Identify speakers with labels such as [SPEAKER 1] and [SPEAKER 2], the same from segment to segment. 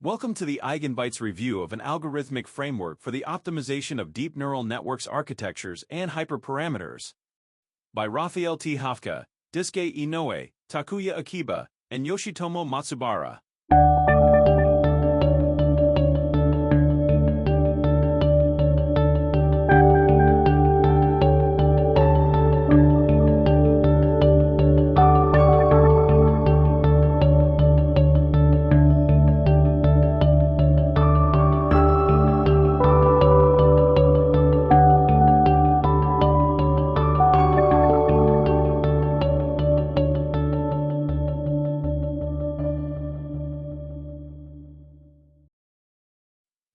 [SPEAKER 1] Welcome to the EigenBytes review of an algorithmic framework for the optimization of deep neural networks architectures and hyperparameters. By Raphaël T. Haftka, Daisuke Inoue, Takuya Akiba, and Yoshitomo Matsubara.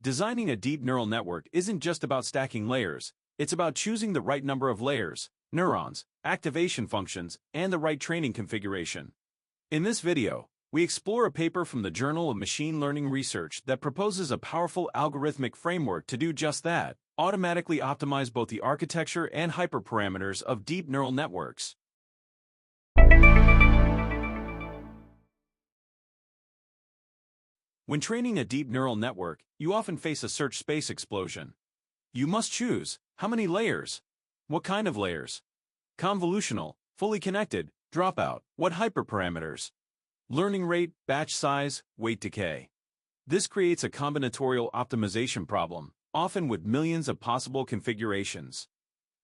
[SPEAKER 1] Designing a deep neural network isn't just about stacking layers, it's about choosing the right number of layers, neurons, activation functions, and the right training configuration. In this video, we explore a paper from the Journal of Machine Learning Research that proposes a powerful algorithmic framework to do just that, automatically optimize both the architecture and hyperparameters of deep neural networks. When training a deep neural network, you often face a search space explosion. You must choose how many layers, what kind of layers, convolutional, fully connected, dropout, what hyperparameters, learning rate, batch size, weight decay. This creates a combinatorial optimization problem, often with millions of possible configurations.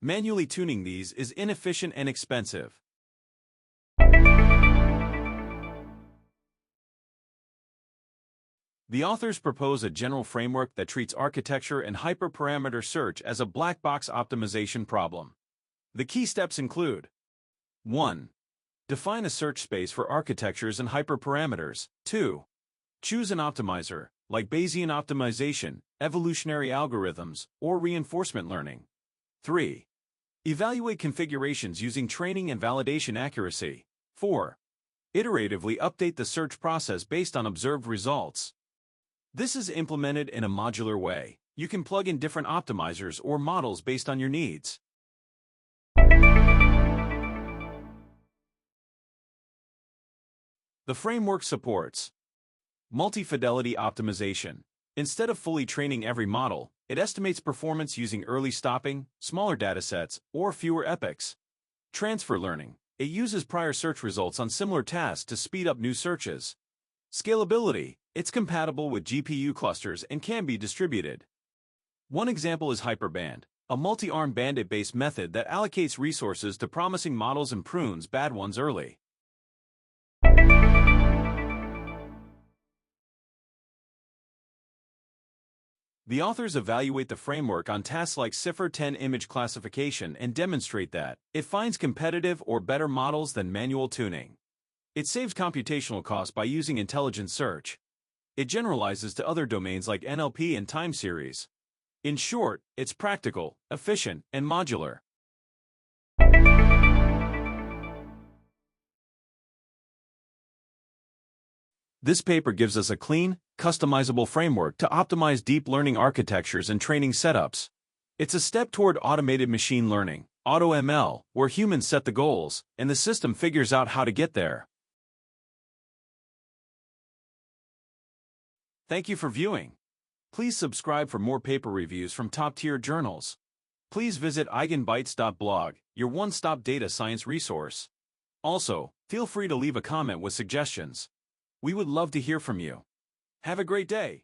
[SPEAKER 1] Manually tuning these is inefficient and expensive. The authors propose a general framework that treats architecture and hyperparameter search as a black box optimization problem. The key steps include 1. Define a search space for architectures and hyperparameters. 2. Choose an optimizer, like Bayesian optimization, evolutionary algorithms, or reinforcement learning. 3. Evaluate configurations using training and validation accuracy. 4. Iteratively update the search process based on observed results. This is implemented in a modular way. You can plug in different optimizers or models based on your needs. The framework supports multi-fidelity optimization. Instead of fully training every model, it estimates performance using early stopping, smaller datasets, or fewer epochs. Transfer learning. It uses prior search results on similar tasks to speed up new searches. Scalability. It's compatible with GPU clusters and can be distributed. One example is Hyperband, a multi-arm bandit-based method that allocates resources to promising models and prunes bad ones early. The authors evaluate the framework on tasks like CIFAR-10 image classification and demonstrate that it finds competitive or better models than manual tuning. It saves computational costs by using intelligent search. It generalizes to other domains like NLP and time series. In short, it's practical, efficient, and modular. This paper gives us a clean, customizable framework to optimize deep learning architectures and training setups. It's a step toward automated machine learning, AutoML, where humans set the goals, and the system figures out how to get there. Thank you for viewing. Please subscribe for more paper reviews from top-tier journals. Please visit EigenBytes.blog, your one-stop data science resource. Also, feel free to leave a comment with suggestions. We would love to hear from you. Have a great day.